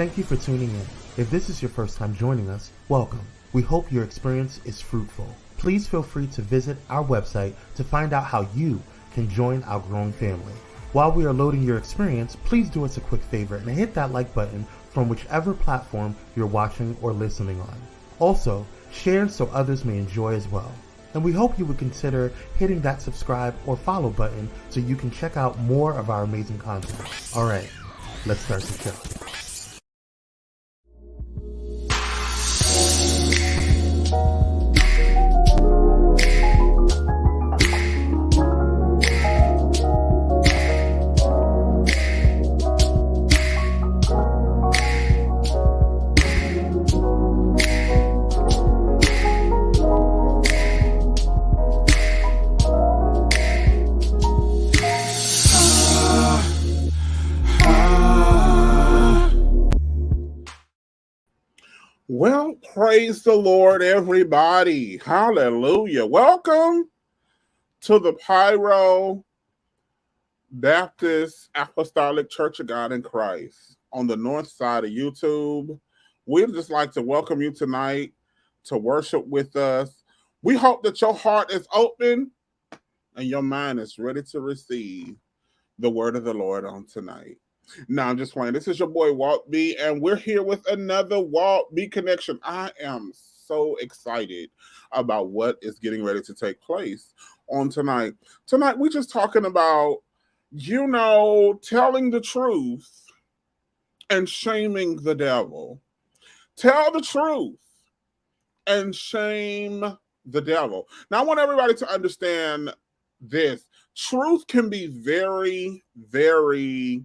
Thank you for tuning in. If this is your first time joining us, welcome. We hope your experience is fruitful. Please feel free to visit our website to find out how you can join our growing family. While we are loading your experience, please do us a quick favor and hit that like button from whichever platform you're watching or listening on. Also, share so others may enjoy as well. And we hope you would consider hitting that subscribe or follow button so you can check out more of our amazing content. All right, let's start the show. Well, praise the Lord, everybody. Hallelujah. Welcome to the Pyro Baptist Apostolic Church of God in Christ on the north side of YouTube. We'd just like to welcome you tonight to worship with us. We hope that your heart is open and your mind is ready to receive the word of the Lord on tonight. No, I'm just playing. This is your boy WaltB, and we're here with another WaltB connection. I am so excited about what is getting ready to take place on tonight. Tonight, we're just talking about, telling the truth and shaming the devil. Tell the truth and shame the devil. Now, I want everybody to understand this. Truth can be very, very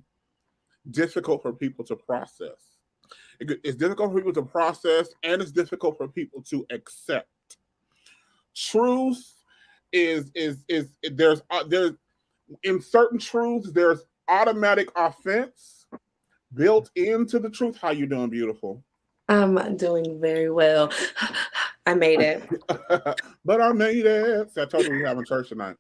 difficult for people to process. It's difficult for people to process, and it's difficult for people to accept. Truth is there's in certain truths there's automatic offense built into the truth. How you doing, beautiful? I'm doing very well. I made it. But I made it. So I told you we're having church tonight.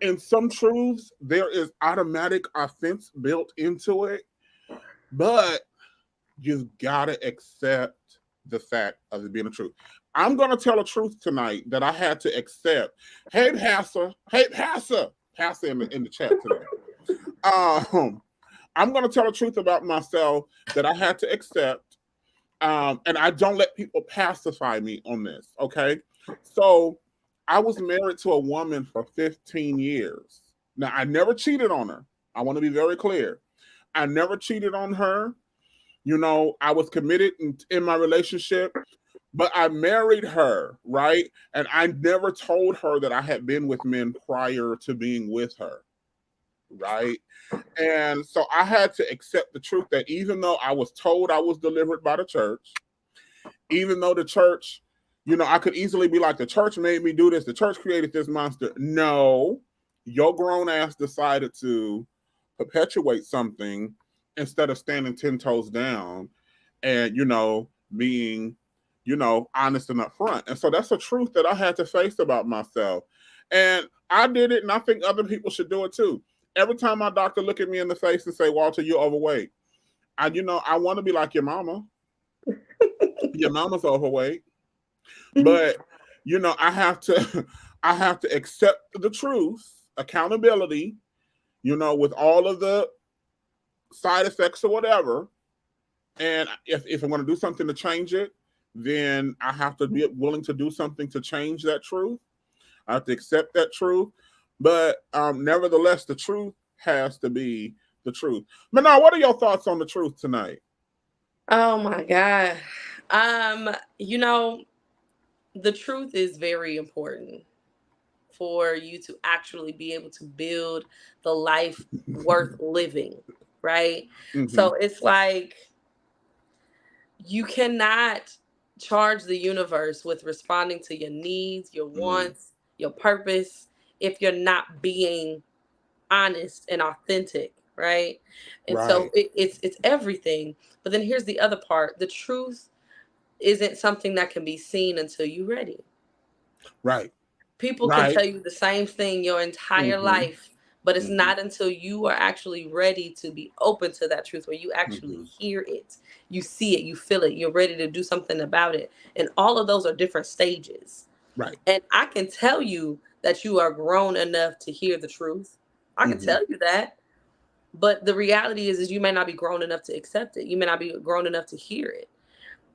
In some truths, there is automatic offense built into it, but you've got to accept the fact of it being the truth. I'm going to tell a truth tonight that I had to accept. Hey, Pastor in the chat today. I'm going to tell a truth about myself that I had to accept, and I don't let people pacify me on this, okay? So I was married to a woman for 15 years. Now, I never cheated on her. I want to be very clear. I never cheated on her. I was committed in my relationship, but I married her, right? And I never told her that I had been with men prior to being with her, right? And so I had to accept the truth that even though I was told I was delivered by the church, even though the church, I could easily be like, the church made me do this. The church created this monster. No, your grown ass decided to perpetuate something instead of standing 10 toes down and, being, honest and upfront. And so that's a truth that I had to face about myself. And I did it, and I think other people should do it too. Every time my doctor look at me in the face and say, Walter, you're overweight, I want to be like your mama. Your mama's overweight. But I have to accept the truth, accountability, with all of the side effects or whatever. And if I'm going to do something to change it, then I have to be willing to do something to change that truth. I have to accept that truth. But nevertheless, the truth has to be the truth. But now, what are your thoughts on the truth tonight? Oh my God. The truth is very important for you to actually be able to build the life worth living, right? Mm-hmm. So it's like you cannot charge the universe with responding to your needs, your wants, your purpose, if you're not being honest and authentic, right? And right. So it's everything. But then here's the other part. The truth isn't something that can be seen until you're ready. Right. People can tell you the same thing your entire life, But it's not until you are actually ready to be open to that truth, where you actually hear it, you see it, you feel it, you're ready to do something about it. And all of those are different stages. Right. And I can tell you that you are grown enough to hear the truth. I can tell you that. But the reality is you may not be grown enough to accept it. You may not be grown enough to hear it.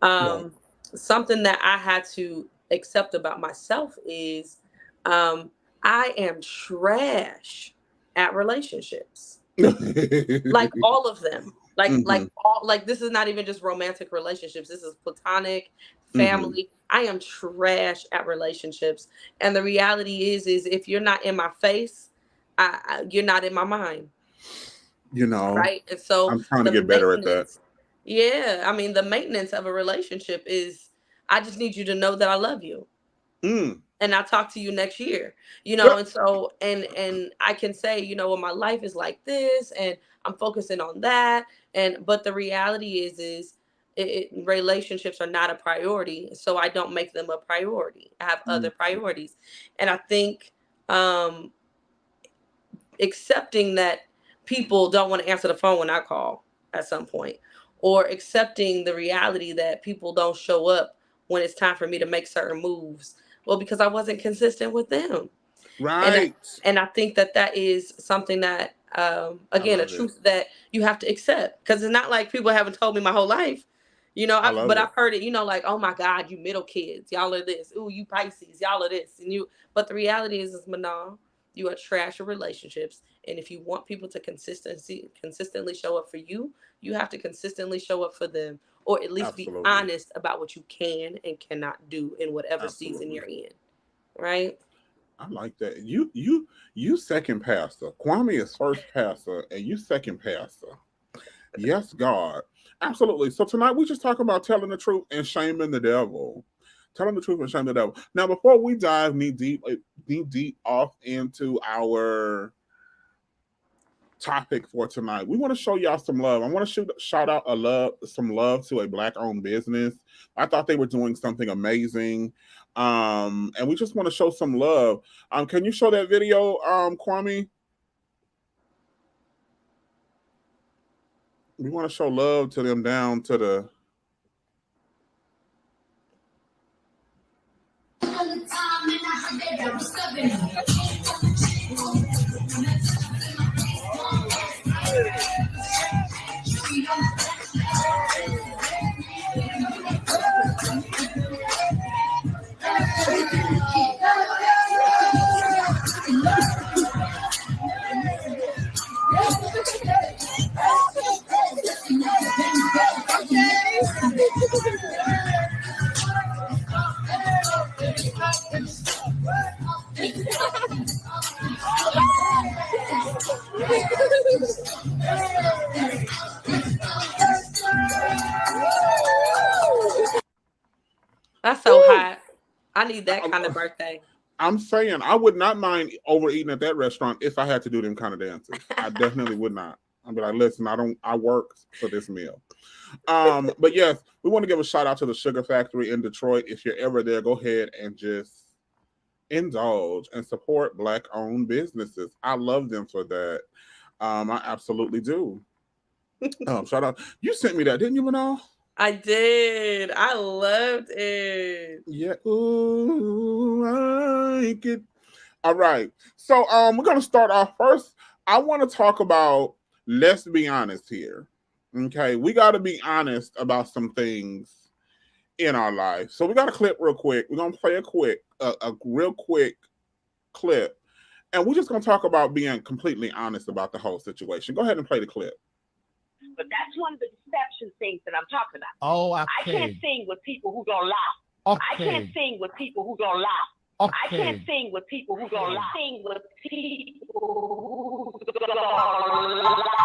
Right. Something that I had to accept about myself is I am trash at relationships. Like all of them. Like this is not even just romantic relationships. This is platonic, family. I am trash at relationships. And the reality is if you're not in my face, you're not in my mind. You know, right? And so I'm trying to get better at that. Yeah, I mean, the maintenance of a relationship is, I just need you to know that I love you. And I'll talk to you next year, you know. And so, and I can say, you know, well, my life is like this, and I'm focusing on that. But the reality is relationships are not a priority, so I don't make them a priority. I have other priorities, and I think accepting that people don't want to answer the phone when I call at some point, or accepting the reality that people don't show up when it's time for me to make certain moves. Well, because I wasn't consistent with them. Right. And I think that is something that, again, a truth that you have to accept, because it's not like people haven't told me my whole life, you know, I've heard it, you know, like, oh my God, you middle kids, y'all are this. Ooh, you Pisces, y'all are this. But the reality is Manal, you are trash of relationships. And if you want people to consistently show up for you, you have to consistently show up for them, or at least be honest about what you can and cannot do in whatever season you're in. Right? I like that. You second pastor. Kwame is first pastor, and you second pastor. Yes, God. Absolutely. So tonight we just talk about telling the truth and shaming the devil. Telling the truth and shaming the devil. Now, before we dive knee deep off into our topic for tonight, we want to show y'all some love. I want to shout out some love to a Black-owned business. I thought they were doing something amazing, and we just want to show some love. Can you show that video, Kwame? We want to show love to them down to the. That's so hot. I need that kind of birthday. I'm saying I would not mind overeating at that restaurant if I had to do them kind of dances. I definitely would not. I'd be like, listen, I work for this meal. But yes, we want to give a shout out to the Sugar Factory in Detroit. If you're ever there, go ahead and just indulge and support Black-owned businesses. I love them for that. I absolutely do. Shout out. You sent me that, didn't you, Manal? I did. I loved it. Yeah. Ooh, I like it. All right. So we're gonna start off first. I want to talk about, let's be honest here. Okay, we got to be honest about some things in our life. So we got a clip real quick. We're gonna play a real quick clip, and we're just gonna talk about being completely honest about the whole situation. Go ahead and play the clip. But that's one of the deception things that I'm talking about. Oh, okay. I can't sing with people who gonna lie. Okay. I can't sing with people who gonna lie. Okay. I can't sing with people who gonna lie. Sing with people who gonna lie.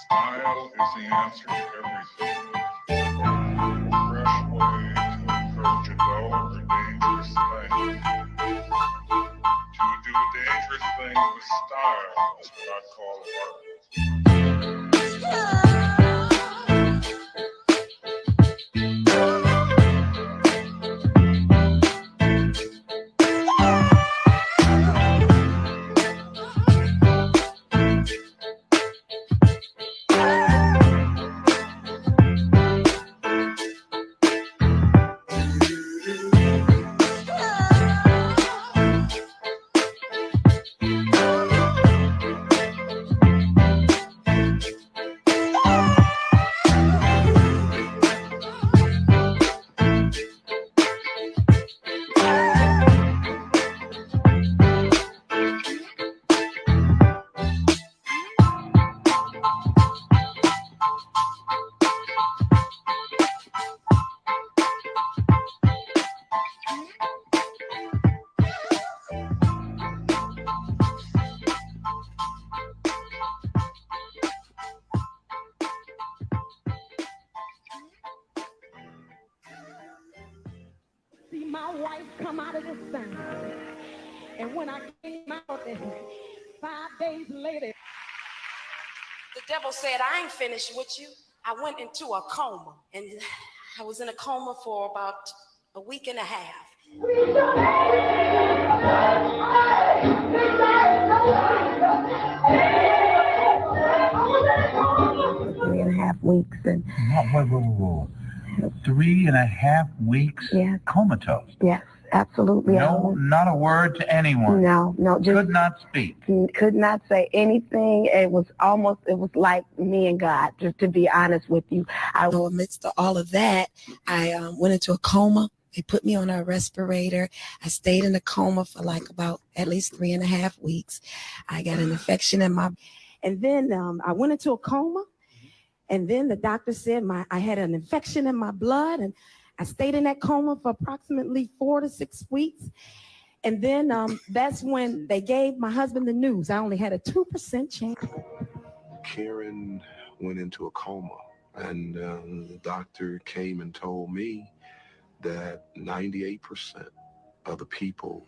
Style is the answer to everything. Fresh way to approach a dull or dangerous thing. To do a dangerous thing with style is what I call art. my wife come out of this thing. And when I came out, 5 days later, the devil said, I ain't finished with you. I went into a coma, and I was in a coma for about a week and a half. 3.5 weeks. And whoa. 3.5 weeks? Yeah. Comatose? Yes, absolutely. No, not a word to anyone? No, just could not speak? Could not say anything. It was like me and God, just to be honest with you. Amidst all of that, I went into a coma. They put me on a respirator. I stayed in a coma for like about at least 3.5 weeks. I got an infection in my... And then I went into a coma. And then the doctor said I had an infection in my blood, and I stayed in that coma for approximately 4 to 6 weeks. And then that's when they gave my husband the news. I only had a 2% chance. Karen went into a coma, and the doctor came and told me that 98% of the people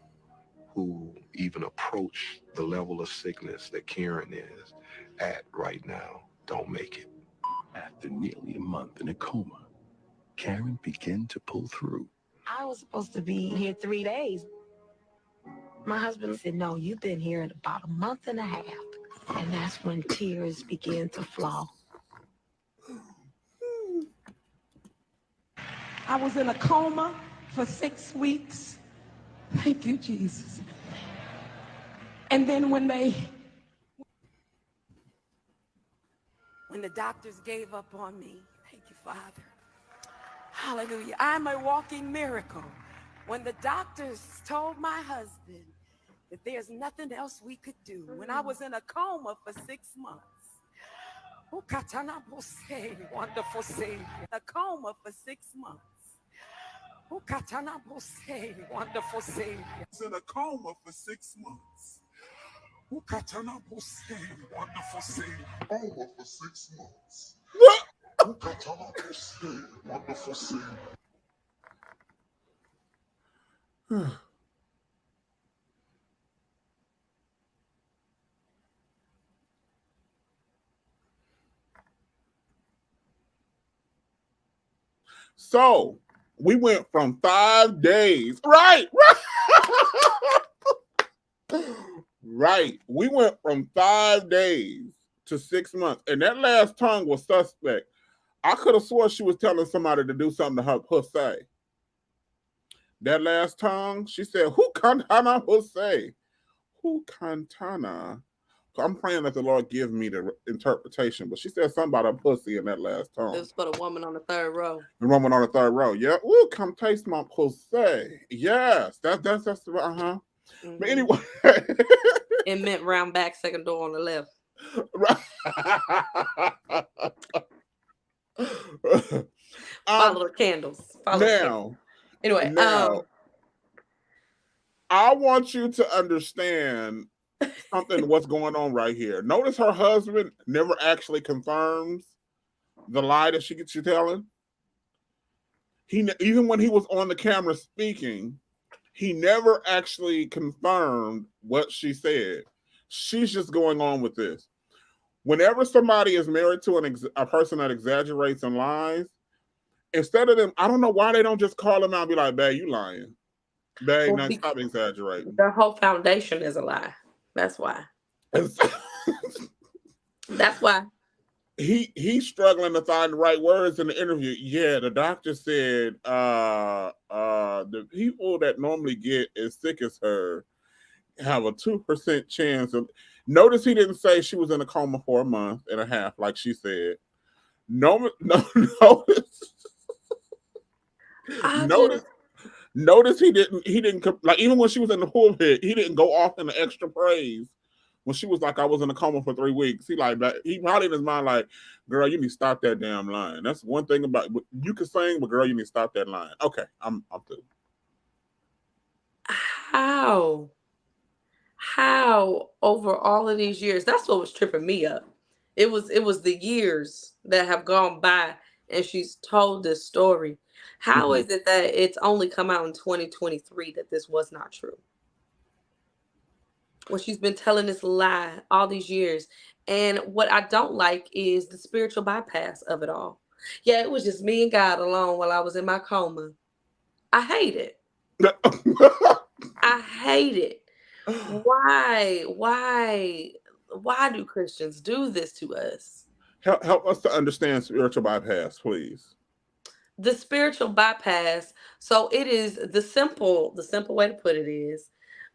who even approach the level of sickness that Karen is at right now don't make it. After nearly a month in a coma, Karen began to pull through. I was supposed to be here 3 days. My husband said, no, you've been here in about a month and a half. And that's when tears began to flow. I was in a coma for 6 weeks. Thank you, Jesus. And then when the doctors gave up on me, thank you, Father. Hallelujah. I'm a walking miracle. When the doctors told my husband that there's nothing else we could do, when I was in a coma for 6 months, wonderful Savior, a coma for 6 months. Wonderful Savior. I was in a coma for 6 months. Wonderful Savior. Coma for 6 months. Wonderful Savior. So we went from 5 days, right? Right. We went from 5 days to 6 months, and that last tongue was suspect. I could have swore she was telling somebody to do something to her pussy. That last tongue, she said, "Who cantana pussy? Who cantana?" So I'm praying that the Lord give me the interpretation, but she said something about a pussy in that last tongue. It was for the woman on the third row. The woman on the third row, yeah. Ooh, come taste my pussy. Yes, that's uh-huh. Mm-hmm. But anyway, it meant round back, second door on the left. Follow the candles. Anyway, I want you to understand something. What's going on right here? Notice her husband never actually confirms the lie that she's telling. Even when he was on the camera speaking, he never actually confirmed what she said. She's just going on with this. Whenever somebody is married to a person that exaggerates and lies, instead of them, I don't know why they don't just call them out and be like, "Babe, you lying. Babe, now stop exaggerating." Their whole foundation is a lie. That's why. That's why. He's struggling to find the right words in the interview. Yeah, the doctor said the people that normally get as sick as her have a 2% chance of. Notice he didn't say she was in a coma for a month and a half, like she said. Notice he didn't like, even when she was in the pulpit, he didn't go off in the extra praise. When she was like, "I was in a coma for 3 weeks," he probably in his mind like, "Girl, you need to stop that damn line." That's one thing about you can sing, but girl, you need to stop that line. Okay, I'm through. How over all of these years? That's what was tripping me up. It was the years that have gone by, and she's told this story, How is it that it's only come out in 2023 that this was not true? Well, she's been telling this lie all these years. And what I don't like is the spiritual bypass of it all. Yeah, it was just me and God alone while I was in my coma. I hate it. I hate it. Why do Christians do this to us? Help us to understand spiritual bypass, please. The spiritual bypass. So it is the simple way to put it is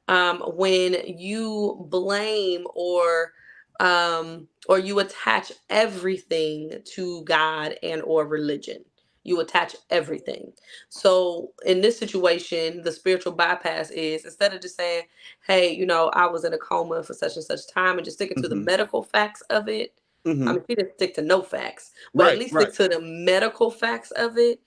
when you blame or you attach everything to God and or religion. You attach everything. So in this situation, the spiritual bypass is instead of just saying, hey, you know, I was in a coma for such and such time and just sticking to the medical facts of it. I mean, she didn't stick to no facts, but at least stick to the medical facts of it.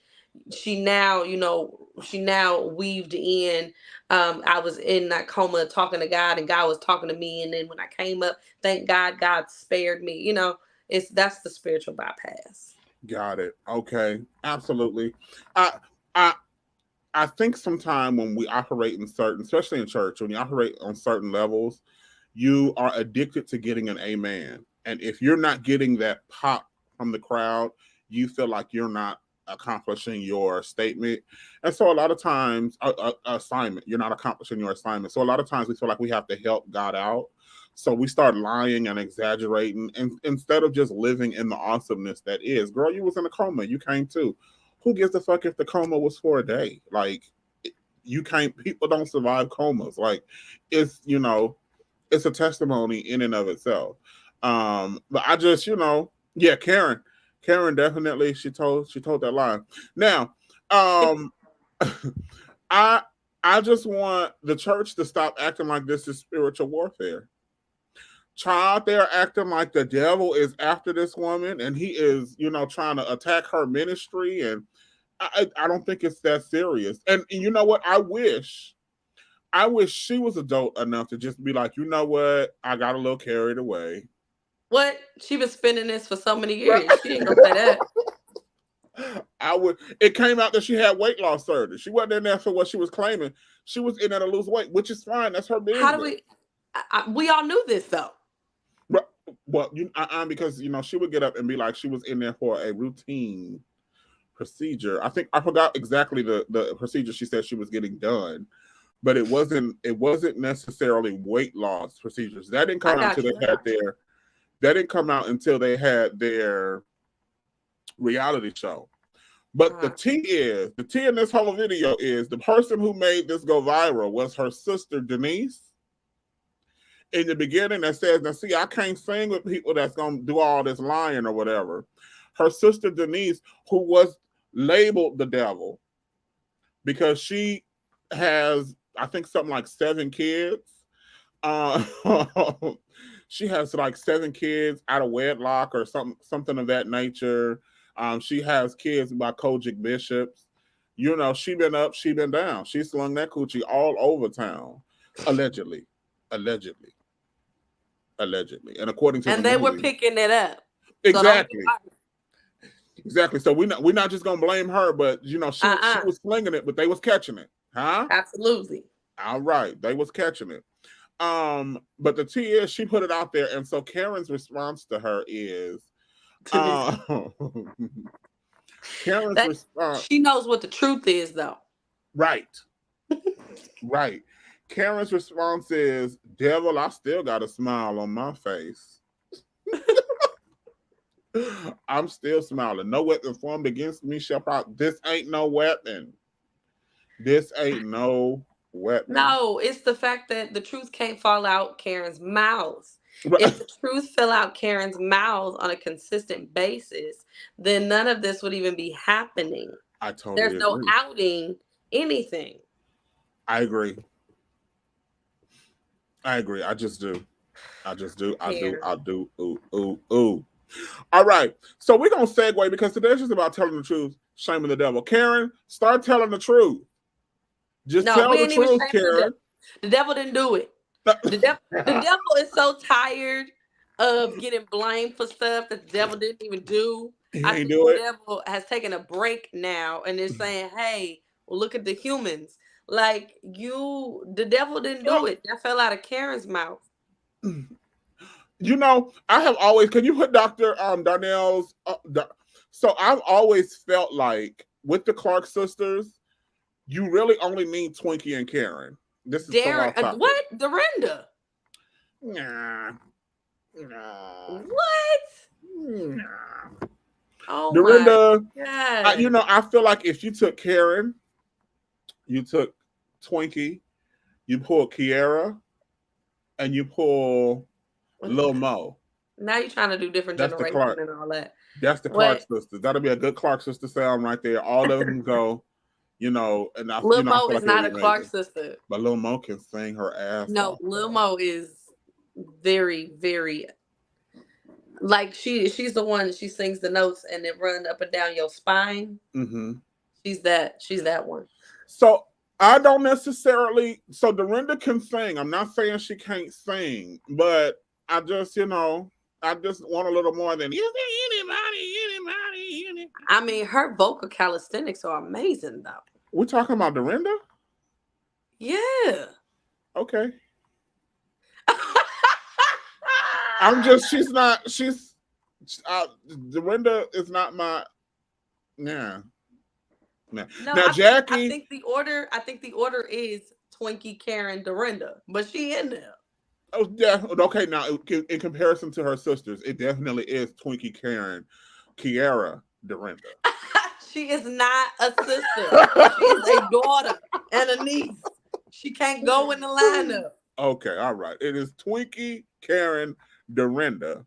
She now weaved in, I was in that coma talking to God and God was talking to me. And then when I came up, thank God, God spared me. You know, that's the spiritual bypass. Got it. Okay. Absolutely. I think sometime when we operate in certain, especially in church, when you operate on certain levels, you are addicted to getting an amen. And if you're not getting that pop from the crowd, you feel like you're not accomplishing your statement. And so a lot of times, assignment, you're not accomplishing your assignment. So a lot of times we feel like we have to help God out. So we start lying and exaggerating, and instead of just living in the awesomeness that is, girl, you was in a coma, you came too. Who gives a fuck if the coma was for a day? Like, you can't, people don't survive comas. Like, it's, you know, it's a testimony in and of itself. But I just, you know, yeah, Karen definitely, she told that lie. Now, I just want the church to stop acting like this is spiritual warfare. Child, they're acting like the devil is after this woman and he is, you know, trying to attack her ministry. And I don't think it's that serious. And you know what? I wish she was adult enough to just be like, you know what? I got a little carried away. What? She been spinning this for so many years. She ain't gonna say that. It came out that she had weight loss surgery. She wasn't in there for what she was claiming. She was in there to lose weight, which is fine. That's her business. How do we all knew this though. Well, because, you know, she would get up and be like, she was in there for a routine procedure. I forgot exactly the procedure she said she was getting done, but it wasn't necessarily weight loss procedures. That didn't come out until they had their reality show. But the tea in this whole video is the person who made this go viral was her sister Denise. In the beginning, that says, now see, I can't sing with people that's going to do all this lying or whatever. Her sister Denise, who was labeled the devil because she has, I think, something like 7 kids. She has like 7 kids out of wedlock or something of that nature. She has kids by Kojic bishops. You know, she been up, she been down. She slung that coochie all over town, allegedly. And according to they were picking it up. Exactly. So we're not just gonna blame her, but you know, she was slinging it, but they was catching it. Huh? Absolutely. All right, they was catching it. But the tea is she put it out there, and so Karen's response to her is Karen's response. She knows what the truth is, though. Right. Right. Karen's response is, devil, I still got a smile on my face. I'm still smiling. No weapon formed against me shall prosper. This ain't no weapon. This ain't no weapon. No, it's the fact that the truth can't fall out Karen's mouth. If the truth fell out Karen's mouth on a consistent basis, then none of this would even be happening. I totally There's agree. no outing anything. I agree. I just do. I do. Ooh. All right. So we're going to segue because today's just about telling the truth, shaming the devil. Karen, start telling the truth. Just tell the truth, Karen. The devil didn't do it. The devil is so tired of getting blamed for stuff that the devil didn't even do. I ain't think do the it. devil has taken a break now and is saying, hey, well, look at the humans. Like the devil didn't do it. That fell out of Karen's mouth. You know, I have always, can you put Dr. Darnell's, so I've always felt like with the Clark sisters, you really only need Twinkie and Karen. This is so off topic. What? Dorinda? Nah. What? Nah. Oh Dorinda, my God. you know, I feel like if you took Karen, you took Twinkie, you pull Kiara, and you pull Lil Mo. Now you're trying to do different generations and all that. That's the Clark sisters. That'll be a good Clark sister sound right there. All of them go, you know, and Lil Mo is not a Clark sister. But Lil Mo can sing her ass off. Lil Mo is very, very like she's the one, she sings the notes and it runs up and down your spine. Mm-hmm. She's that one. So I don't necessarily, so Dorinda can sing. I'm not saying she can't sing, but I just, you know, I just want a little more than anybody. I mean, her vocal calisthenics are amazing, though. We're talking about Dorinda? Yeah. Okay. Dorinda is not my, nah. No, now Jackie. I think the order is Twinkie, Karen, Dorinda, but she in there. Oh yeah, okay. Now in comparison to her sisters, it definitely is Twinkie, Karen, Kiara, Dorinda. She is not a sister. She is a daughter and a niece. She can't go in the lineup. Okay, all right. It is Twinkie, Karen, Dorinda.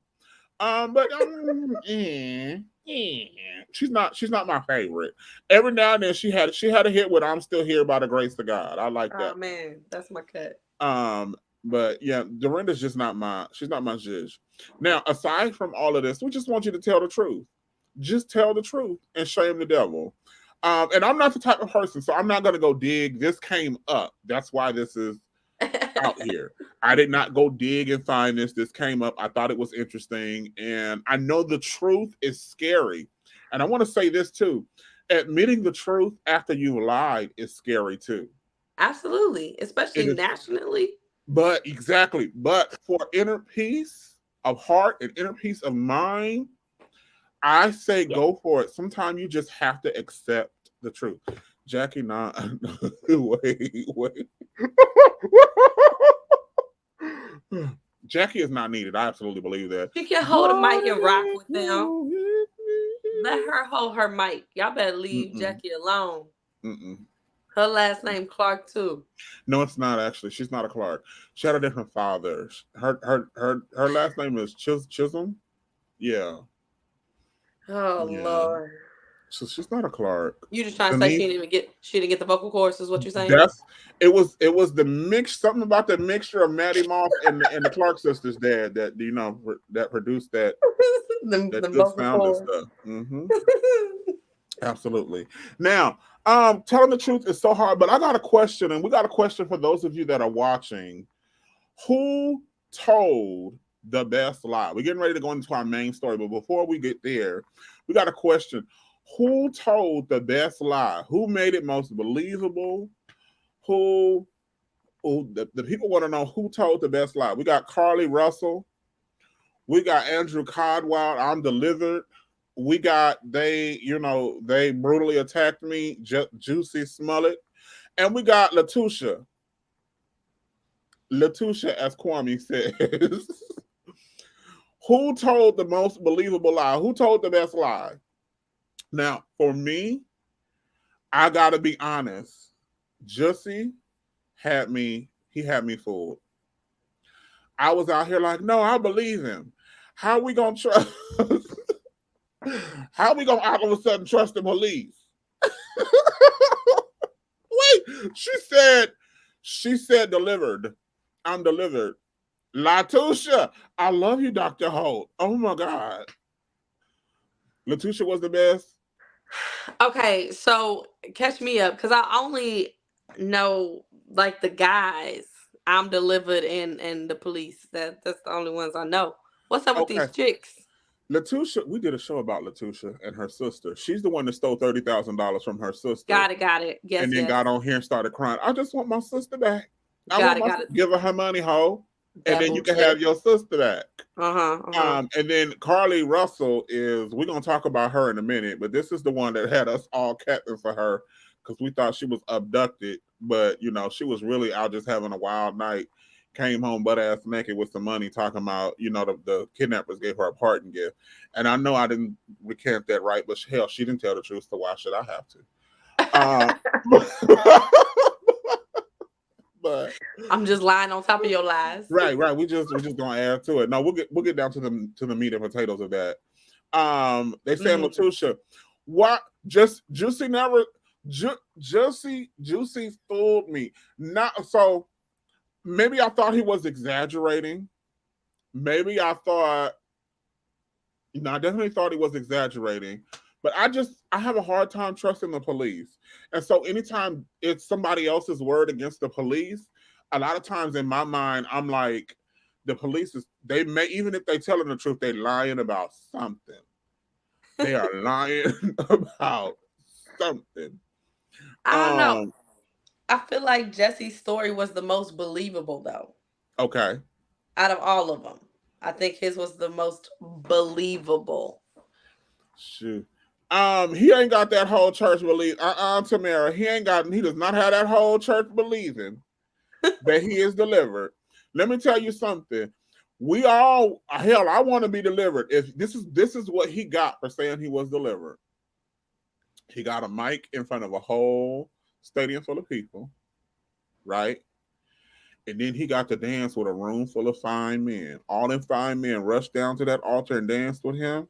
She's not my favorite. Every now and then she had a hit with "I'm Still Here" by the grace of God. I like that. Oh man, that's my cut. But yeah, Dorinda's just not my judge. Now, aside from all of this, we just want you to tell the truth. Just tell the truth and shame the devil. And I'm not the type of person, so I'm not gonna go dig. This came up. That's why this is out here. I did not go dig and find this. This came up. I thought it was interesting. And I know the truth is scary. And I want to say this too. Admitting the truth after you lied is scary too. Absolutely. Especially nationally. But exactly. But for inner peace of heart and inner peace of mind, I say go for it. Sometimes you just have to accept the truth. Jackie, nah. Wait. Jackie is not needed. I absolutely believe that. She can hold a mic and rock with them. Let her hold her mic. Y'all better leave Jackie alone. Her last name Clark too. No, it's not actually. She's not a Clark. She had a different father. Her last name is Chisholm. Yeah. Oh yeah. Lord. So she's not a Clark. You just trying to say she didn't get the vocal cords, is what you're saying? It was the mix, something about the mixture of Maddie Moss and the Clark sisters' dad that that produced that the good sound and stuff. Mm-hmm. Absolutely. Now, telling the truth is so hard, but I got a question, and we got a question for those of you that are watching. Who told the best lie? We're getting ready to go into our main story, but before we get there, we got a question. Who told the best lie? Who made it most believable? The people want to know who told the best lie. We got Carly Russell. We got Andrew Codwell. I'm delivered. We got they brutally attacked me. Juicy Smollett. And we got Latusha. Latusha, as Kwame says. Who told the most believable lie? Who told the best lie? Now, for me, I gotta be honest. Jussie had me fooled. I was out here like, no, I believe him. How we gonna trust? How we gonna all of a sudden trust the police? Wait, she said delivered. I'm delivered. Latusha, I love you, Dr. Holt. Oh my God. Latusha was the best. Okay, so catch me up, because I only know like the guys. I'm delivered and the police. That's the only ones I know. What's up with these chicks? Latusha, we did a show about Latusha and her sister. She's the one that stole $30,000 from her sister. Got it. Yes, and then got on here and started crying. I just want my sister back. Got it. Give her her money, ho. That and then you bullshit. can have your sister back. Uh-huh. And then Carly Russell we're going to talk about her in a minute, but this is the one that had us all capping for her because we thought she was abducted, but, you know, she was really out just having a wild night. Came home butt ass naked with some money, talking about, you know, the kidnappers gave her a parting gift. And I know I didn't recant that right, but hell, she didn't tell the truth, so why should I have to? But I'm just lying on top of your lies. Right. We just gonna add to it. No, we'll get down to the meat and potatoes of that. They say Latusha, what Juicy fooled me. Not so. Maybe I thought he was exaggerating. Maybe I thought, you know, I definitely thought he was exaggerating. But I have a hard time trusting the police. And so anytime it's somebody else's word against the police, a lot of times in my mind, I'm like, the police even if they telling the truth, they lying about something. They are lying about something. I don't know. I feel like Jesse's story was the most believable, though. Okay. Out of all of them, I think his was the most believable. Shoot. He ain't got that whole church believe. Tamara, he does not have that whole church believing that he is delivered. Let me tell you something. We all, hell, I want to be delivered. If this is what he got for saying he was delivered. He got a mic in front of a whole stadium full of people, right? And then he got to dance with a room full of fine men. All them fine men rushed down to that altar and danced with him.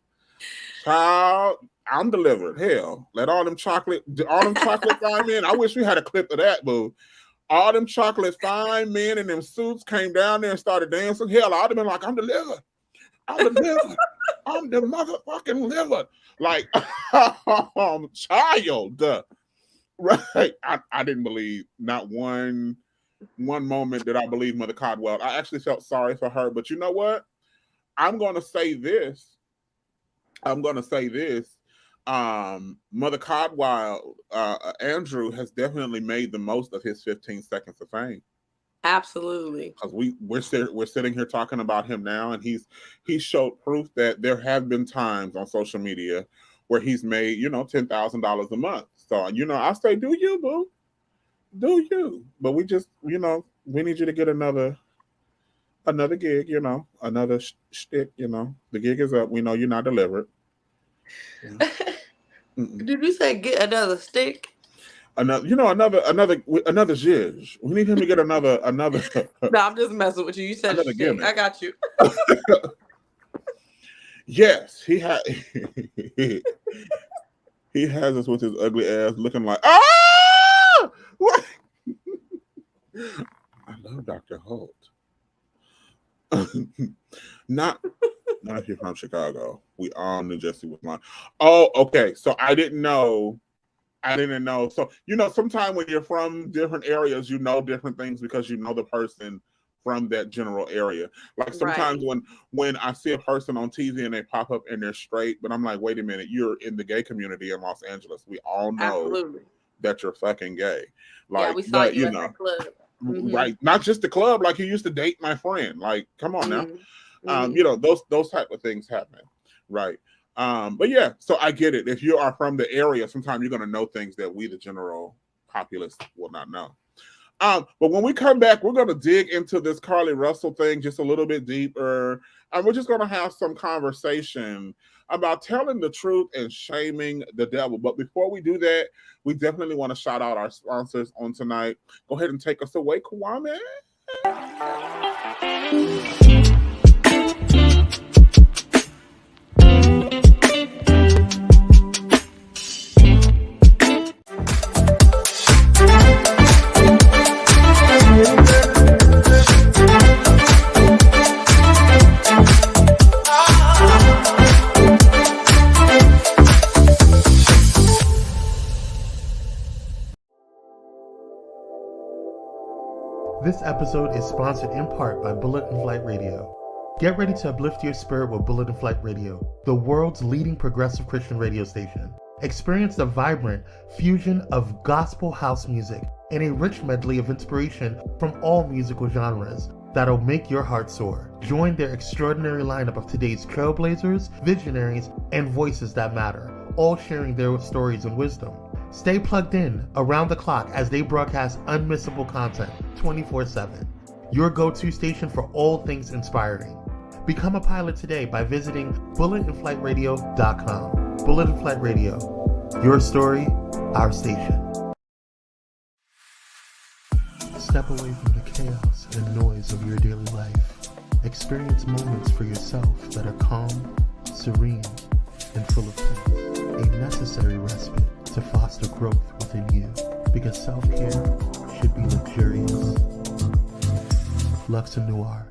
Child, I'm delivered. Hell, let all them chocolate fine men. I wish we had a clip of that, boo. All them chocolate fine men in them suits came down there and started dancing. Hell, I'd have been like, I'm delivered. I'm delivered. I'm the motherfucking delivered. Like, child. Right. I didn't believe, not one moment did I believe Mother Codwell. I actually felt sorry for her, but you know what? I'm going to say this. Mother Codwell, Andrew has definitely made the most of his 15 seconds of fame. Absolutely. Because we're sitting here talking about him now, and he showed proof that there have been times on social media where he's made, you know, $10,000 a month. So, you know, I say, do you, boo? Do you? But we just, you know, we need you to get another gig, you know, another shtick, you know. The gig is up. We know you're not delivered. Yeah. Did you say get another stick? Another zhizh. We need him to get another. No, I'm just messing with you. You said another gimmick. I got you. Yes, he has us with his ugly ass looking like what? I love Dr. Holt. Not if you're from Chicago. We all knew Jesse was mine. Oh, okay. So I didn't know. So, you know, sometimes when you're from different areas, you know different things because you know the person from that general area. Like sometimes when I see a person on TV and they pop up and they're straight, but I'm like, wait a minute, you're in the gay community in Los Angeles. We all know that you're fucking gay. Like, yeah, we saw you at that club. Right. Not just the club, like you used to date my friend. Like, come on now. You know, those type of things happen. Right. But yeah, so I get it. If you are from the area, sometimes you're going to know things that we, the general populace, will not know. But when we come back, we're going to dig into this Carly Russell thing just a little bit deeper. And we're just going to have some conversation about telling the truth and shaming the devil. But before we do that, we definitely want to shout out our sponsors on tonight. Go ahead and take us away, Kwame. This episode is sponsored in part by Bullet and Flight Radio. Get ready to uplift your spirit with Bullet and Flight Radio, the world's leading progressive Christian radio station. Experience the vibrant fusion of gospel house music and a rich medley of inspiration from all musical genres that'll make your heart soar. Join their extraordinary lineup of today's trailblazers, visionaries, and voices that matter, all sharing their stories and wisdom. Stay plugged in around the clock as they broadcast unmissable content 24/7. Your go-to station for all things inspiring. Become a pilot today by visiting bulletandflightradio.com. Bullet and Flight Radio. Your story, our station. Step away from the chaos and noise of your daily life. Experience moments for yourself that are calm, serene, and full of peace. A necessary respite to foster growth within you, because self-care should be luxurious. Lux and Noir.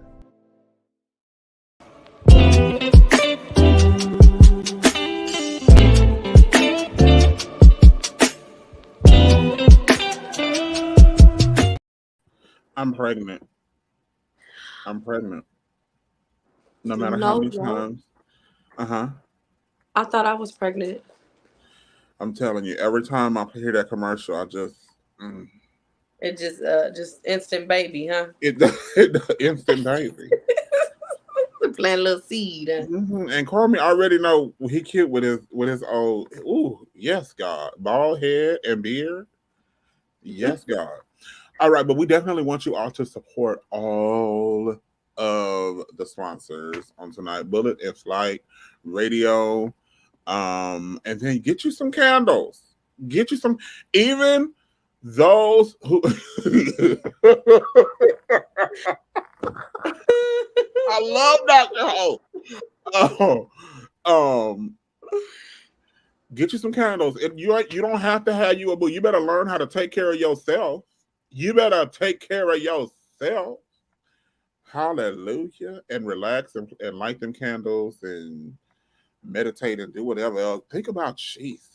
I'm pregnant. No matter how many times. I thought I was pregnant. I'm telling you, every time I hear that commercial, I just. It just instant baby, huh? It instant baby. Plant a little seed. And Kwame already know he cute with his old. Ooh, yes, God, bald head and beard. Yes, God. All right, but we definitely want you all to support all of the sponsors on tonight. Bullet and Flight Radio. And then get you some candles. Get you some, even those who I love Dr. Ho. Get you some candles. You don't have to have you a boo. You better learn how to take care of yourself. You better take care of yourself. Hallelujah. And relax and light them candles and meditate and do whatever else. Think about Jesus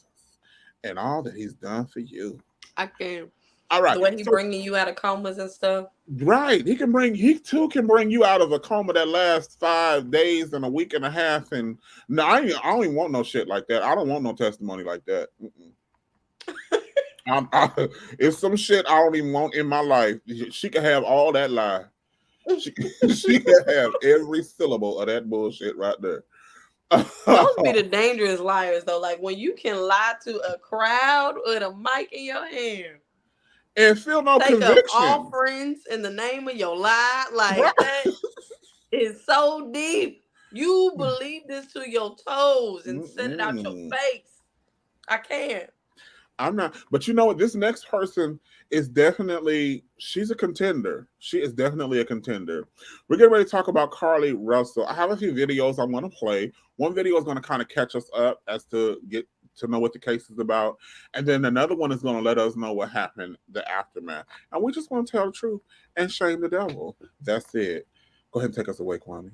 and all that he's done for you. I can. All right. The way he's bringing you out of comas and stuff. Right. He too can bring you out of a coma that lasts 5 days and a week and a half. And no, I don't even want no shit like that. I don't want no testimony like that. It's some shit I don't even want in my life. She can have all that lie. She can have every syllable of that bullshit right there. Those be the dangerous liars, though. Like when you can lie to a crowd with a mic in your hand and feel no conviction. Take up offerings in the name of your lie. Like that is so deep. You believe this to your toes and send it out your face. I can't. I'm not, but you know what? This next person is definitely, she's a contender. She is definitely a contender. We're getting ready to talk about Carly Russell. I have a few videos I want to play. One video is going to kind of catch us up as to get to know what the case is about. And then another one is going to let us know what happened, the aftermath. And we just want to tell the truth and shame the devil. That's it. Go ahead and take us away, Kwame.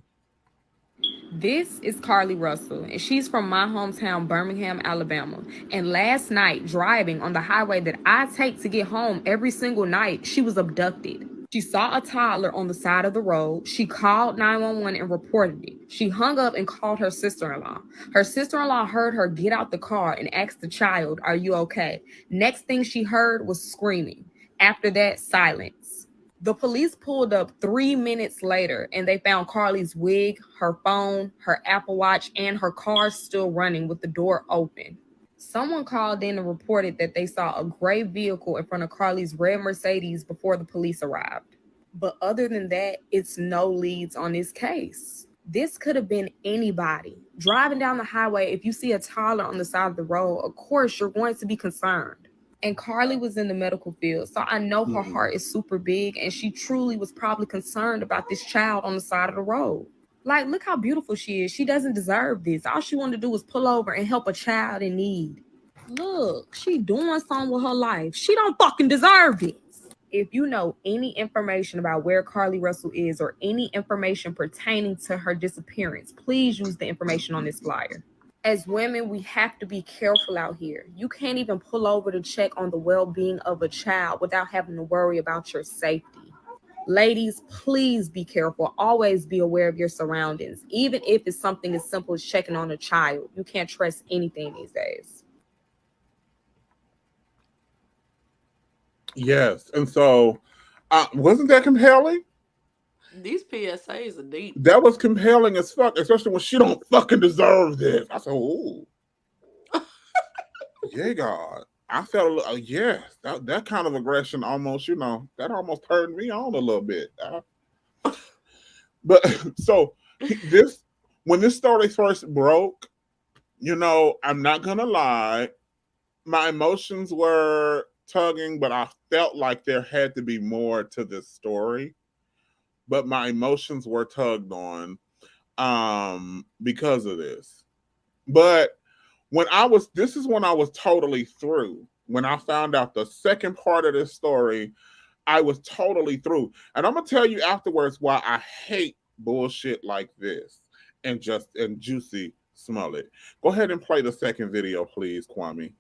This is Carly Russell, and she's from my hometown, Birmingham, Alabama. And last night, driving on the highway that I take to get home every single night, she was abducted. She saw a toddler on the side of the road. She called 911 and reported it. She hung up and called her sister-in-law. Her sister-in-law heard her get out the car and asked the child, "Are you okay?" Next thing she heard was screaming. After that, silence. The police pulled up 3 minutes later and they found Carly's wig, her phone, her Apple Watch, and her car still running with the door open. Someone called in and reported that they saw a gray vehicle in front of Carly's red Mercedes before the police arrived. But other than that, it's no leads on this case. This could have been anybody. Driving down the highway, if you see a toddler on the side of the road, of course you're going to be concerned. And Carly was in the medical field, so I know her heart is super big, and she truly was probably concerned about this child on the side of the road. Like, look how beautiful she is. She doesn't deserve this. All she wanted to do was pull over and help a child in need. Look, she doing something with her life. She don't fucking deserve this. If you know any information about where Carly Russell is or any information pertaining to her disappearance, please use the information on this flyer. As women, we have to be careful out here. You can't even pull over to check on the well-being of a child without having to worry about your safety. Ladies, please be careful. Always be aware of your surroundings. Even if it's something as simple as checking on a child. You can't trust anything these days. Yes. And so, wasn't that compelling? These PSAs are deep. That was compelling as fuck, especially when she don't fucking deserve this. I said, ooh. Yeah, God. I felt a little, yes, that kind of aggression almost, that almost turned me on a little bit. But so when this story first broke, I'm not gonna lie, my emotions were tugging, but I felt like there had to be more to this story. But my emotions were tugged on because of this. But this is when I was totally through. When I found out the second part of this story, I was totally through. And I'm gonna tell you afterwards why I hate bullshit like this and Juicy Smollett. Go ahead and play the second video, please, Kwame.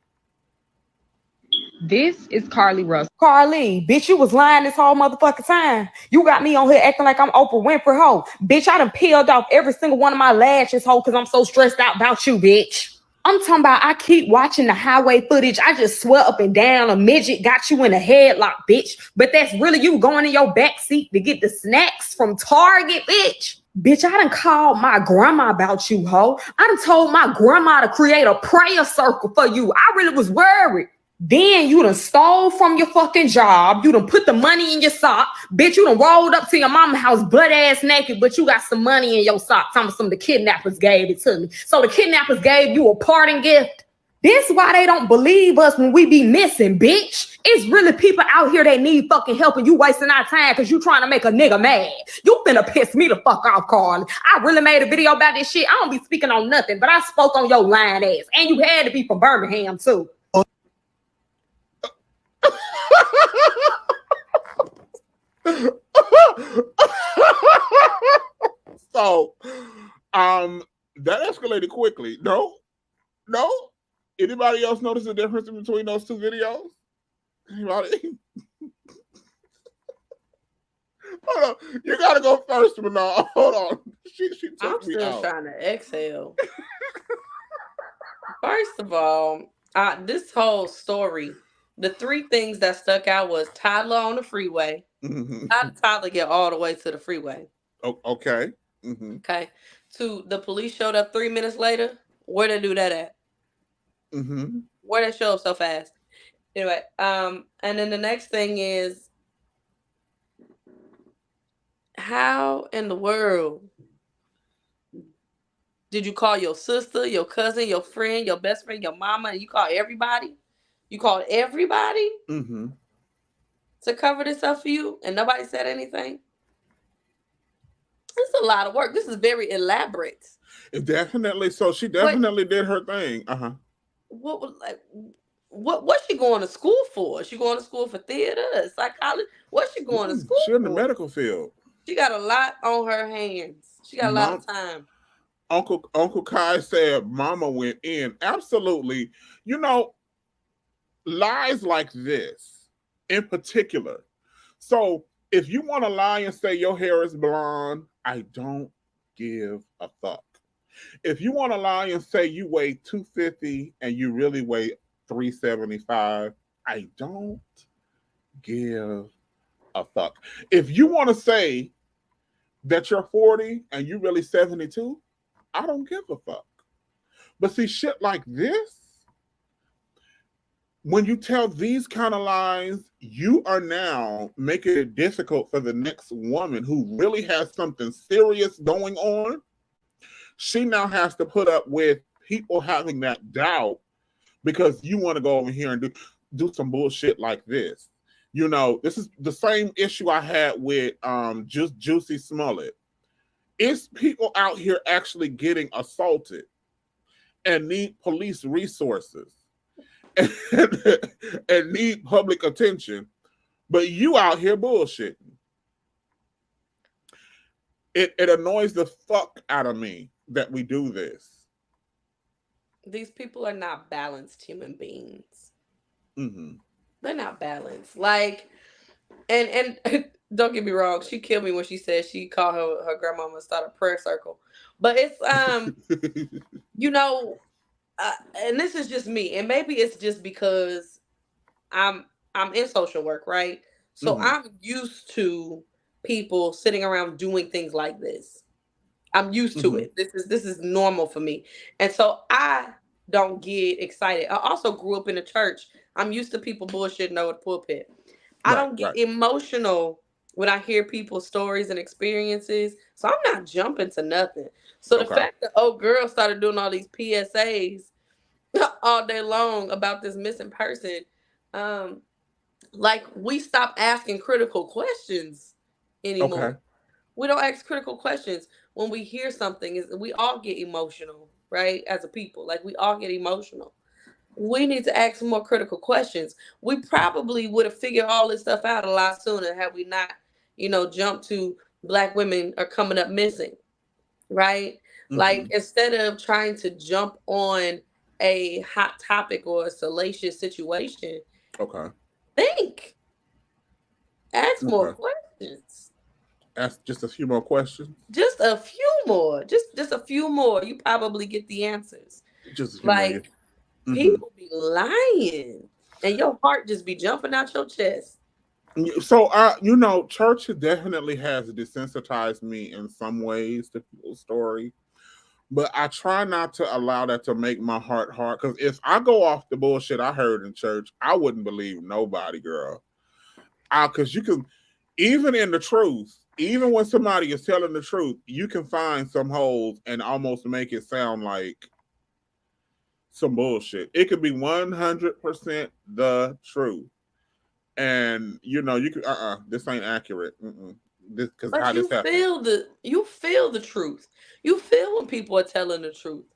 This is Carly Russell. Carly, bitch, you was lying this whole motherfucking time. You got me on here acting like I'm Oprah Winfrey, ho. Bitch, I done peeled off every single one of my lashes, ho, because I'm so stressed out about you, bitch. I'm talking about I keep watching the highway footage. I just swear up and down a midget got you in a headlock, bitch. But that's really you going in your back seat to get the snacks from Target, bitch. Bitch, I done called my grandma about you, ho. I done told my grandma to create a prayer circle for you. I really was worried. Then you done stole from your fucking job. You done put the money in your sock. Bitch, you done rolled up to your mama's house butt ass naked, but you got some money in your sock. Some of the kidnappers gave it to me. So the kidnappers gave you a parting gift. This why they don't believe us when we be missing, bitch. It's really people out here that need fucking help and you wasting our time because you trying to make a nigga mad. You finna piss me the fuck off, Carly. I really made a video about this shit. I don't be speaking on nothing, but I spoke on your lying ass. And you had to be from Birmingham, too. So, that escalated quickly. No. Anybody else notice the difference between those two videos? Anybody? Hold on, you gotta go first, Manal. Hold on. She took I'm me still out. trying to exhale. First of all, this whole story, the three things that stuck out was toddler on the freeway. How did toddler get all the way to the freeway? Oh, okay. Mm-hmm. Okay. 2, the police showed up 3 minutes later. Where they do that at? Mm-hmm. Where they show up so fast? Anyway, and then the next thing is, how in the world did you call your sister, your cousin, your friend, your best friend, your mama, and you call everybody? You called everybody to cover this up for you, and nobody said anything? This is a lot of work. This is very elaborate. Definitely. So she definitely did her thing. What's she going to school for? She going to school for theater, psychology? What's she going to school for? She's in the medical field. She got a lot on her hands. She got a lot of time. Uncle Kai said mama went in. Absolutely. Lies like this in particular. So if you want to lie and say your hair is blonde, I don't give a fuck. If you want to lie and say you weigh 250 and you really weigh 375, I don't give a fuck. If you want to say that you're 40 and you really 72, I don't give a fuck. But see, shit like this, when you tell these kind of lies, you are now making it difficult for the next woman who really has something serious going on. She now has to put up with people having that doubt because you want to go over here and do some bullshit like this. This is the same issue I had with Juicy Smollett. It's people out here actually getting assaulted and need police resources and need public attention, but you out here bullshitting. It annoys the fuck out of me that we do this. These people are not balanced human beings. Mm-hmm. They're not balanced. Like, and Don't get me wrong. She killed me when she said she called her grandmama and start a prayer circle. But it's you know, and this is just me, and maybe it's just because I'm in social work, right? So I'm used to people sitting around doing things like this. I'm used to it. This is normal for me. And so I don't get excited. I also grew up in a church. I'm used to people bullshitting over the pulpit. I don't get emotional when I hear people's stories and experiences. So I'm not jumping to nothing. So the fact that old girl started doing all these PSAs all day long about this missing person, like we stopped asking critical questions anymore. We don't ask critical questions when we hear something. Is we all get emotional, right? As a people, like we all get emotional. We need to ask more critical questions. We probably would have figured all this stuff out a lot sooner had we not, jumped to Black women are coming up missing, right? Like instead of trying to jump on a hot topic or a salacious situation, think, ask more questions. Ask just a few more questions. Just a few more. Just a few more. You probably get the answers. Just a few like people be lying, and your heart just be jumping out your chest. So, church definitely has desensitized me in some ways to people's story, but I try not to allow that to make my heart hard. Because if I go off the bullshit I heard in church, I wouldn't believe nobody, girl. Because you can, even in the truth, even when somebody is telling the truth, you can find some holes and almost make it sound like some bullshit. It could be 100% the truth. And you can this ain't accurate. Because how this happened. You feel the truth. You feel when people are telling the truth.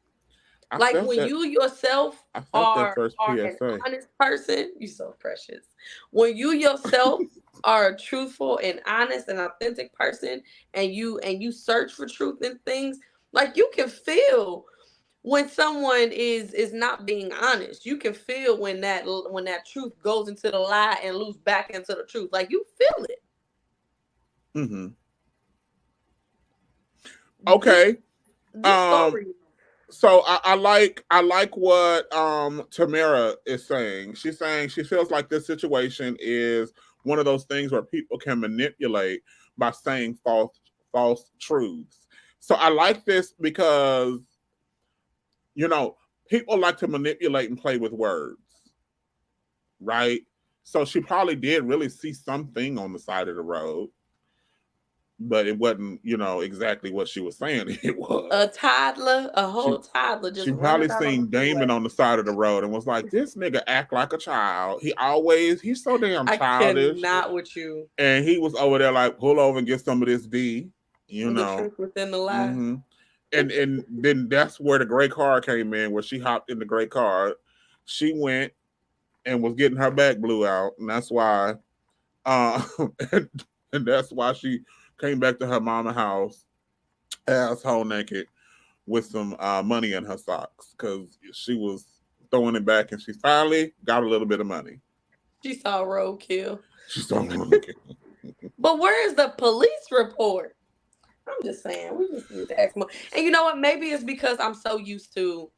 Like when you yourself are an honest person, you're so precious. When you yourself are a truthful and honest and authentic person, and you search for truth in things, like you can feel when someone is not being honest. You can feel when that truth goes into the lie and loops back into the truth. Like you feel it. Okay. So I like what Tamara is saying. She's saying she feels like this situation is one of those things where people can manipulate by saying false truths. So I like this because people like to manipulate and play with words, right? So she probably did really see something on the side of the road, but it wasn't, exactly what she was saying. It was a toddler, a whole toddler. Just she probably seen Damon on the side of the road and was like, "This nigga act like a child. He's so damn childish." I cannot with you. And he was over there like, "Pull over and get some of this D." The truth within the lie. And then that's where the gray car came in, where she hopped in the gray car. She went and was getting her back blew out, and that's why, and that's why she came back to her mama's house, asshole naked, with some money in her socks, because she was throwing it back, and she finally got a little bit of money. She saw roadkill. She saw roadkill. But where is the police report? I'm just saying, we just need to ask more. And you know what? Maybe it's because I'm so used to,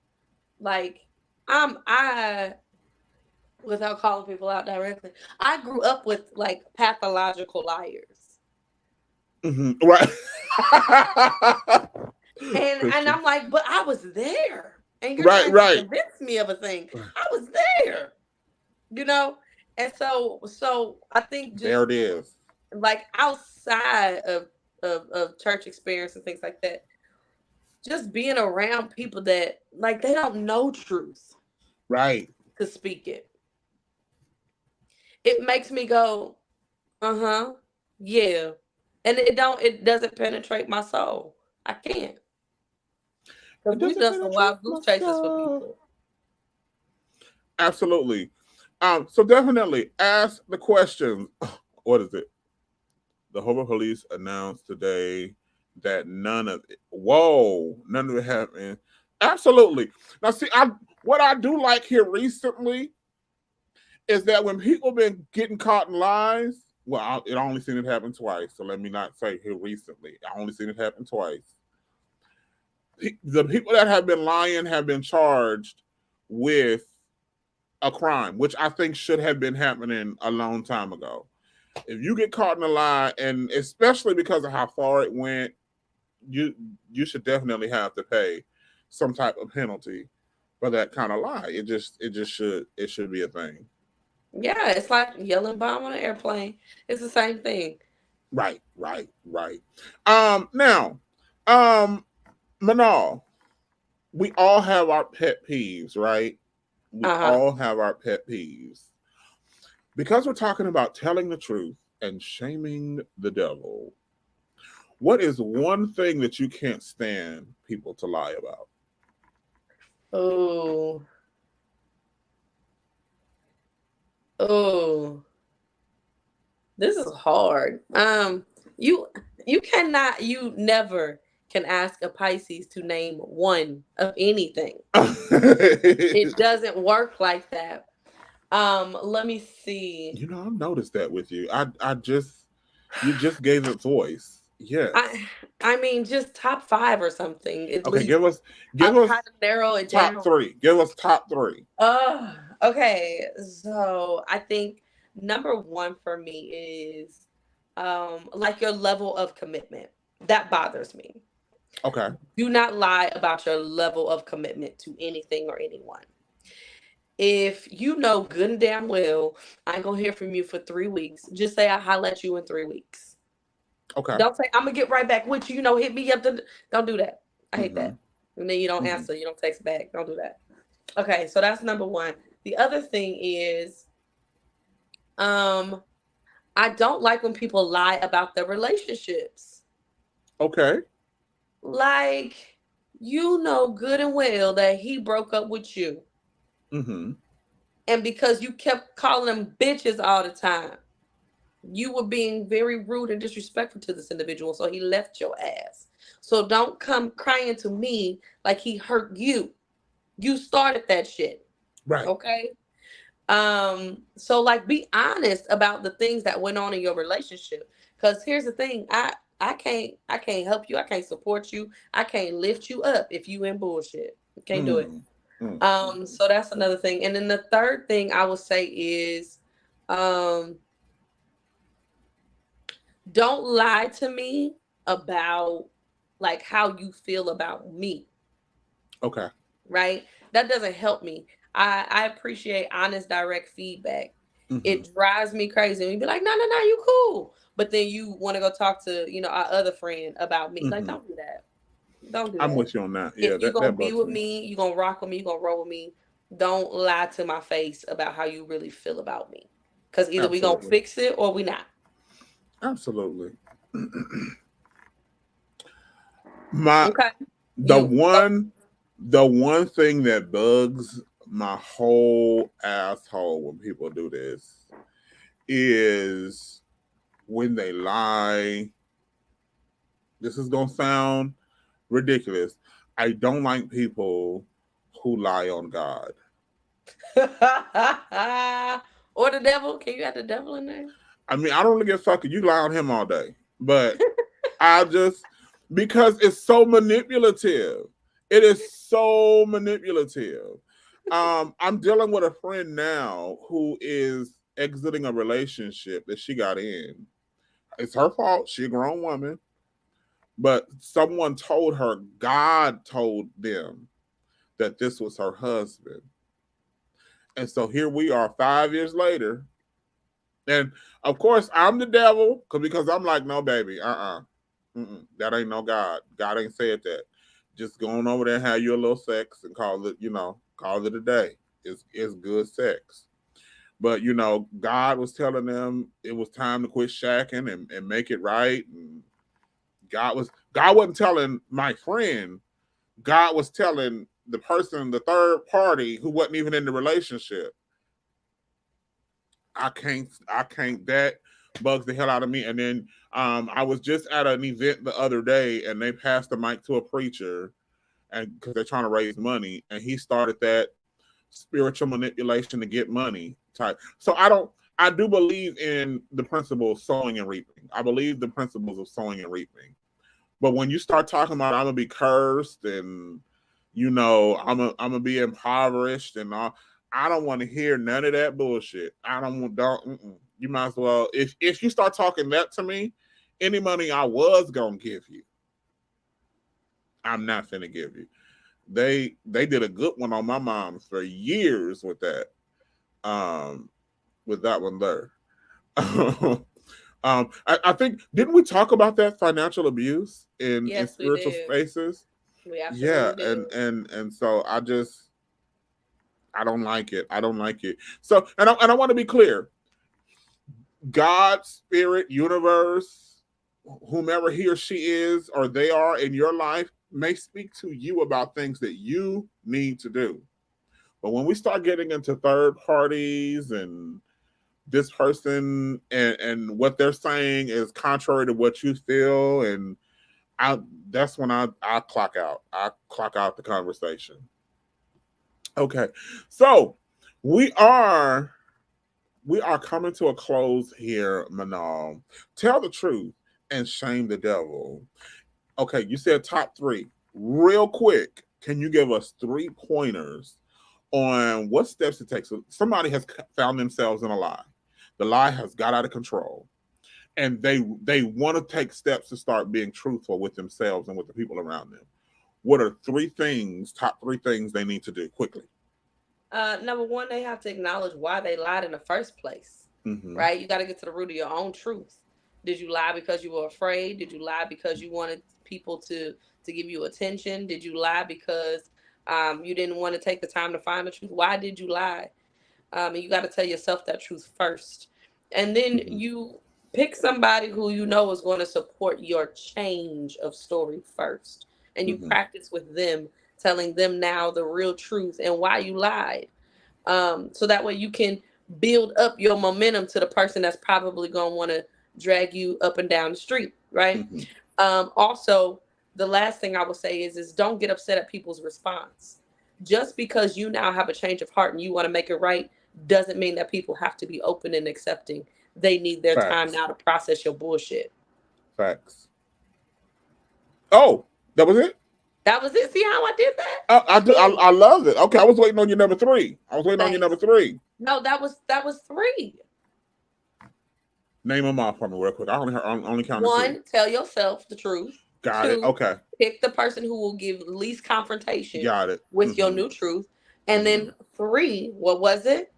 like, I without calling people out directly, I grew up with like pathological liars. Right. and I'm like, but I was there. And you're trying to convince me of a thing. I was there. And so I think just there it is. Like outside of church experience and things like that, just being around people that like they don't know truth, right, to speak it makes me go, yeah, and it doesn't penetrate my soul. I can't, because we've done some wild goose chases for people. Absolutely. So definitely ask the question. What is it? The Hobart Police announced today that none of it happened. Absolutely. Now, see, what I do like here recently is that when people been getting caught in lies, Well, I only seen it happen twice, so let me not say here recently. I only seen it happen twice. The people that have been lying have been charged with a crime, which I think should have been happening a long time ago. If you get caught in a lie, and especially because of how far it went, you should definitely have to pay some type of penalty for that kind of lie. It should be a thing. Yeah, it's like yelling bomb on an airplane. It's the same thing. Right. Now, Manal, we all have our pet peeves, right? We all have our pet peeves. Because we're talking about telling the truth and shaming the devil, what is one thing that you can't stand people to lie about? Oh, this is hard. You never can ask a Pisces to name one of anything. It doesn't work like that. Let me see. You know, I've noticed that with you. You just gave it voice. Yes. I mean, just top 5 or something. Okay, give us trying to narrow it top down. 3. Give us top 3. Okay. So I think number 1 for me is like your level of commitment. That bothers me. Okay. Do not lie about your level of commitment to anything or anyone. If you know good and damn well, I ain't gonna hear from you for 3 weeks, just say I'll holler at you in 3 weeks. Okay. Don't say I'm gonna get right back with you. Hit me up. Don't do that. I hate that. And then you don't answer. You don't text back. Don't do that. Okay, so that's number 1. The other thing is, I don't like when people lie about their relationships. Okay. Like, you know good and well that he broke up with you. And because you kept calling them bitches all the time, you were being very rude and disrespectful to this individual, so he left your ass. So don't come crying to me like he hurt you. You started that shit. Right. Okay? So like, be honest about the things that went on in your relationship. Because here's the thing, I can't help you, I can't support you, I can't lift you up if you in bullshit. I can't do it. So that's another thing. And then the third thing I would say is, don't lie to me about like how you feel about me. Okay. Right? That doesn't help me. I appreciate honest, direct feedback. It drives me crazy. And you be like, no, you cool. But then you want to go talk to, our other friend about me. Like, don't do that. Don't do that. I'm with you on that. Yeah, if you're going to be with me, you're going to rock with me, you're going to roll with me, don't lie to my face about how you really feel about me. Because either we going to fix it or we not. Absolutely. The one thing that bugs my whole asshole when people do this is when they lie. This is gonna sound ridiculous. I don't like people who lie on God. Or the devil. Can you add the devil in there? I mean, I don't really give a fuck if you lie on him all day, but because it's so manipulative. It is so manipulative. I'm dealing with a friend now who is exiting a relationship that she got in. It's her fault. She's a grown woman. But someone told her, God told them that this was her husband. And so here we are 5 years later. And of course, I'm the devil because I'm like, no, baby, that ain't no God. God ain't said that. Just going over there and have you a little sex and call it a day. It's good sex. But, God was telling them it was time to quit shacking and make it right. And God wasn't telling my friend. God was telling the person, the third party who wasn't even in the relationship. I can't, that bugs the hell out of me. And then I was just at an event the other day and they passed the mic to a preacher and because they're trying to raise money. And he started that spiritual manipulation to get money type. So I do believe in the principle of sowing and reaping. I believe the principles of sowing and reaping. But when you start talking about I'm gonna be cursed and I'm gonna be impoverished and all, I don't want to hear none of that bullshit. I don't. You might as well, if you start talking that to me, any money I was gonna give you, I'm not finna give you. They did a good one on my mom for years with that. With that one there. I think, didn't we talk about that financial abuse in spiritual spaces? We absolutely did. And so I don't like it. I don't like it. So and I want to be clear. God, spirit, universe, whomever he or she is or they are in your life may speak to you about things that you need to do. But when we start getting into third parties and this person and what they're saying is contrary to what you feel, and that's when I clock out. I clock out the conversation. Okay, so we are coming to a close here, Manal. Tell the truth and shame the devil. Okay, you said top 3. Real quick, can you give us 3 pointers on what steps it takes? So somebody has found themselves in a lie. The lie has got out of control. And they want to take steps to start being truthful with themselves and with the people around them. What are 3 things, top 3 things they need to do quickly? Number 1, they have to acknowledge why they lied in the first place, right? You got to get to the root of your own truth. Did you lie because you were afraid? Did you lie because you wanted people to give you attention? Did you lie because you didn't want to take the time to find the truth? Why did you lie? And you got to tell yourself that truth first. And then you pick somebody who you know is going to support your change of story first. And you practice with them, telling them now the real truth and why you lied. So that way you can build up your momentum to the person that's probably going to want to drag you up and down the street, right? Also, the last thing I would say is don't get upset at people's response. Just because you now have a change of heart and you want to make it right doesn't mean that people have to be open and accepting. They need their time now to process your bullshit. Facts. Oh, that was it? That was it. See how I did that? I love it. Okay, I was waiting on your number 3. No, that was 3. Name them off for me real quick. I only counted 1, 2. Tell yourself the truth. Got 2, it. Okay. Pick the person who will give least confrontation. Got it. With your new truth. And then 3, what was it?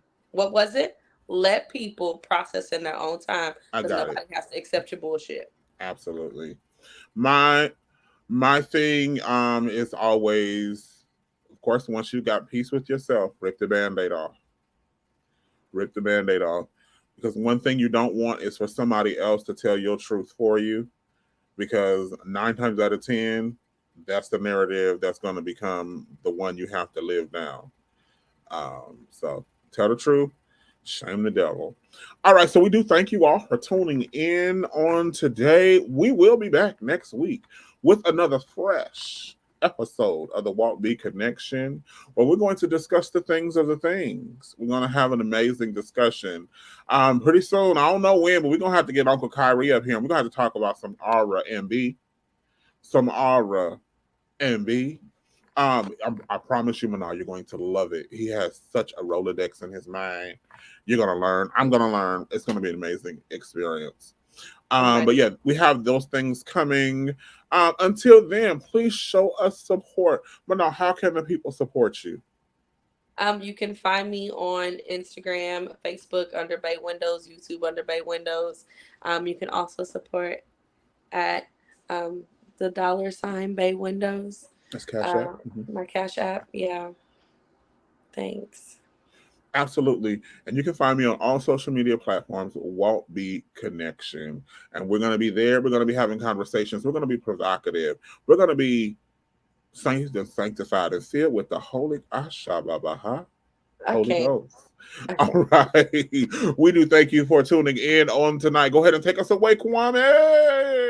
Let people process in their own time. Because nobody has to accept your bullshit. Absolutely. My thing is always, of course, once you got peace with yourself, rip the Band-Aid off. Rip the Band-Aid off. Because one thing you don't want is for somebody else to tell your truth for you. Because 9 times out of 10, that's the narrative that's going to become the one you have to live down. So tell the truth, shame the devil. All right, so we do thank you all for tuning in on today. We will be back next week with another fresh episode of the WaltB Connection, where we're going to discuss the things of the things. We're going to have an amazing discussion. Pretty soon, I don't know when, but we're going to have to get Uncle Kyrie up here. And we're going to have to talk about some Aura MB. I promise you, Manal, you're going to love it. He has such a Rolodex in his mind. You're going to learn. I'm going to learn. It's going to be an amazing experience. But yeah, we have those things coming. Until then, please show us support. But now, how can the people support you? You can find me on Instagram, Facebook under Bay Windows, YouTube under Bay Windows. You can also support at the $ Bay Windows. That's Cash App. My Cash App, yeah. Thanks. Absolutely. And you can find me on all social media platforms, WaltB Connection. And we're going to be there. We're going to be having conversations. We're going to be provocative. We're going to be sanctified and sanctified and filled with the Holy Ashababaha. Holy Ghost. Okay. All right. We do thank you for tuning in on tonight. Go ahead and take us away, Kwame.